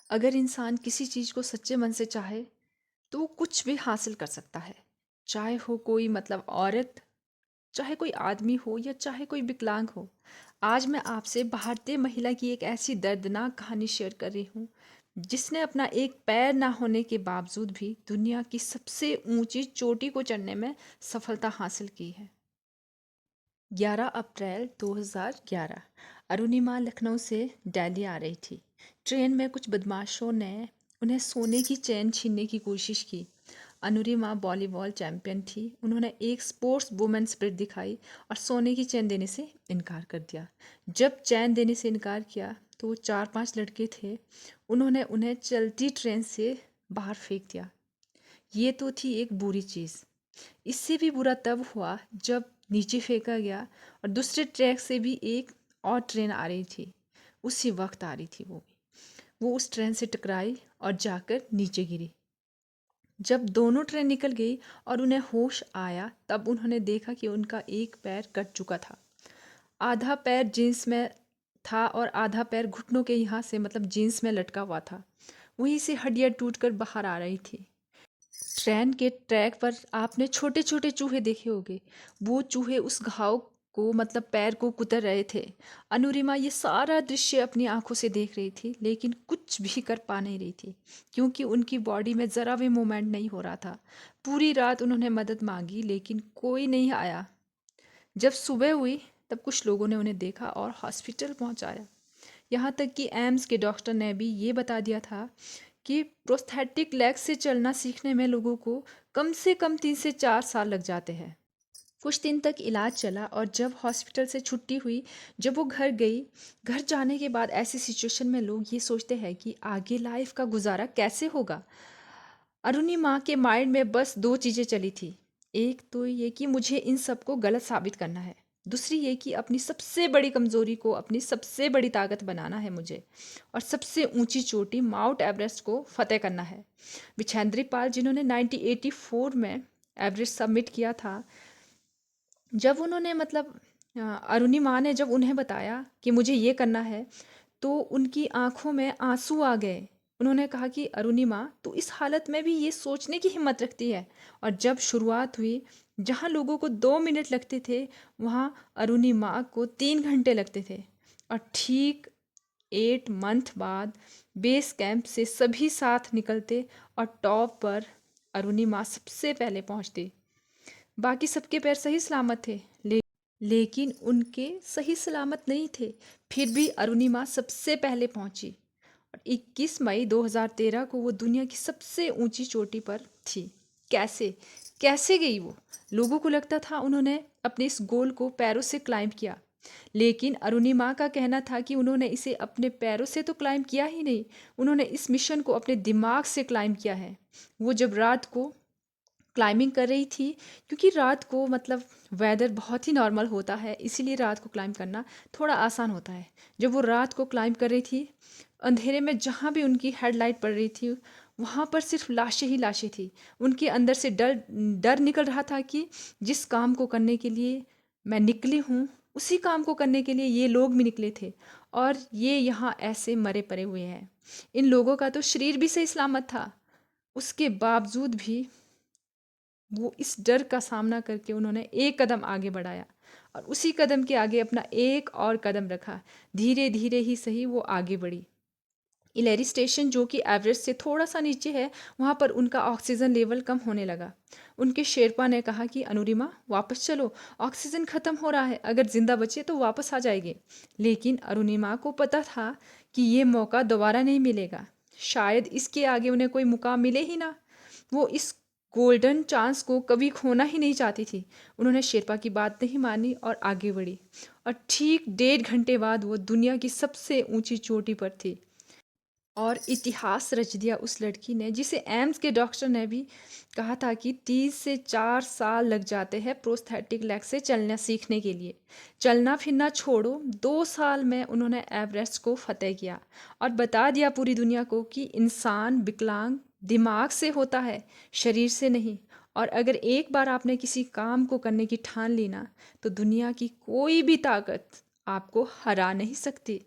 अगर इंसान किसी चीज़ को सच्चे मन से चाहे तो वो कुछ भी हासिल कर सकता है। चाहे हो कोई औरत, चाहे कोई आदमी हो या चाहे कोई विकलांग हो। आज मैं आपसे भारतीय महिला की एक ऐसी दर्दनाक कहानी शेयर कर रही हूँ जिसने अपना एक पैर ना होने के बावजूद भी दुनिया की सबसे ऊंची चोटी को चढ़ने में सफलता हासिल की है। 11 अप्रैल 2011 अरुणिमा लखनऊ से दिल्ली आ रही थी। ट्रेन में कुछ बदमाशों ने उन्हें सोने की चैन छीनने की कोशिश की। अनुरिमा वॉलीबॉल चैंपियन थी। उन्होंने एक स्पोर्ट्स वुमेन स्पिरिट दिखाई और सोने की चैन देने से इनकार कर दिया। जब चैन देने से इनकार किया तो वो 4-5 लड़के थे। उन्होंने उन्हें चलती ट्रेन से बाहर फेंक दिया। ये तो थी एक बुरी चीज़। इससे भी बुरा तब हुआ जब नीचे फेंका गया और दूसरे ट्रैक से भी एक और ट्रेन आ रही थी। उसी वक्त आ रही थी वो भी। वो उस ट्रेन से टकराई और जाकर नीचे गिरी। जब दोनों ट्रेन निकल गई और उन्हें होश आया तब उन्होंने देखा कि उनका एक पैर कट चुका था। आधा पैर जींस में था और आधा पैर घुटनों के यहाँ से जींस में लटका हुआ था। वहीं से हड्डियाँ टूटकर बाहर आ रही थी। ट्रेन के ट्रैक पर आपने छोटे छोटे चूहे देखे होंगे। वो चूहे उस घाव को पैर को कुतर रहे थे। अनुरिमा ये सारा दृश्य अपनी आंखों से देख रही थी लेकिन कुछ भी कर पा नहीं रही थी क्योंकि उनकी बॉडी में ज़रा भी मूवमेंट नहीं हो रहा था। पूरी रात उन्होंने मदद मांगी लेकिन कोई नहीं आया। जब सुबह हुई तब कुछ लोगों ने उन्हें देखा और हॉस्पिटल पहुंचाया। यहाँ तक कि एम्स के डॉक्टर ने भी ये बता दिया था कि प्रोस्थेटिक लेग से चलना सीखने में लोगों को कम से कम 3 से 4 साल लग जाते हैं। कुछ दिन तक इलाज चला और जब हॉस्पिटल से छुट्टी हुई, जब वो घर गई, घर जाने के बाद ऐसी सिचुएशन में लोग ये सोचते हैं कि आगे लाइफ का गुजारा कैसे होगा। अरुणिमा के माइंड में बस दो चीज़ें चली थी। एक तो ये कि मुझे इन सबको गलत साबित करना है। दूसरी ये कि अपनी सबसे बड़ी कमज़ोरी को अपनी सबसे बड़ी ताकत बनाना है मुझे। और सबसे ऊंची चोटी माउंट एवरेस्ट को फतेह करना है। विछेंद्री पाल जिन्होंने 1984 में एवरेस्ट सबमिट किया था, जब उन्होंने अरुणिमा ने जब उन्हें बताया कि मुझे ये करना है तो उनकी आंखों में आंसू आ गए। उन्होंने कहा कि अरुणिमा तू इस हालत में भी ये सोचने की हिम्मत रखती है। और जब शुरुआत हुई, जहाँ लोगों को 2 मिनट लगते थे वहाँ अरुणिमा को 3 घंटे लगते थे। और ठीक 8 मंथ बाद बेस कैंप से सभी साथ निकलते और टॉप पर अरुणिमा सबसे पहले पहुँचती। बाकी सबके पैर सही सलामत थे लेकिन उनके सही सलामत नहीं थे। फिर भी अरुणिमा सबसे पहले पहुंची और 21 मई 2013 को वो दुनिया की सबसे ऊंची चोटी पर थी। कैसे कैसे गई वो? लोगों को लगता था उन्होंने अपने इस गोल को पैरों से क्लाइंब किया, लेकिन अरुणिमा का कहना था कि उन्होंने इसे अपने पैरों से तो क्लाइंब किया ही नहीं, उन्होंने इस मिशन को अपने दिमाग से क्लाइंब किया है। वो जब रात को क्लाइंबिंग कर रही थी, क्योंकि रात को वेदर बहुत ही नॉर्मल होता है, इसीलिए रात को क्लाइंब करना थोड़ा आसान होता है। जब वो रात को क्लाइंब कर रही थी, अंधेरे में जहाँ भी उनकी हेडलाइट पड़ रही थी वहाँ पर सिर्फ लाशें ही लाशें थी। उनके अंदर से डर डर निकल रहा था कि जिस काम को करने के लिए मैं निकली हूँ उसी काम को करने के लिए ये लोग भी निकले थे और ये यहाँ ऐसे मरे पड़े हुए हैं। इन लोगों का तो शरीर भी सही सलामत था, उसके बावजूद भी वो इस डर का सामना करके उन्होंने एक कदम आगे बढ़ाया और उसी कदम के आगे अपना एक और कदम रखा। धीरे धीरे ही सही वो आगे बढ़ी। इलेरी स्टेशन जो कि एवरेस्ट से थोड़ा सा नीचे है, वहाँ पर उनका ऑक्सीजन लेवल कम होने लगा। उनके शेरपा ने कहा कि अनुरिमा वापस चलो, ऑक्सीजन ख़त्म हो रहा है, अगर ज़िंदा बचे तो वापस आ जाएंगे। लेकिन अरुणिमा को पता था कि ये मौका दोबारा नहीं मिलेगा, शायद इसके आगे उन्हें कोई मुकाम मिले ही ना। वो इस गोल्डन चांस को कभी खोना ही नहीं चाहती थी। उन्होंने शेरपा की बात नहीं मानी और आगे बढ़ी और ठीक 1.5 घंटे बाद वो दुनिया की सबसे ऊंची चोटी पर थी और इतिहास रच दिया उस लड़की ने, जिसे एम्स के डॉक्टर ने भी कहा था कि 3 से 4 साल लग जाते हैं प्रोस्थेटिक लेग से चलना सीखने के लिए। चलना फिरना छोड़ो, 2 साल में उन्होंने एवरेस्ट को फतेह किया और बता दिया पूरी दुनिया को कि इंसान विकलांग दिमाग से होता है, शरीर से नहीं। और अगर एक बार आपने किसी काम को करने की ठान ली ना, तो दुनिया की कोई भी ताकत आपको हरा नहीं सकती।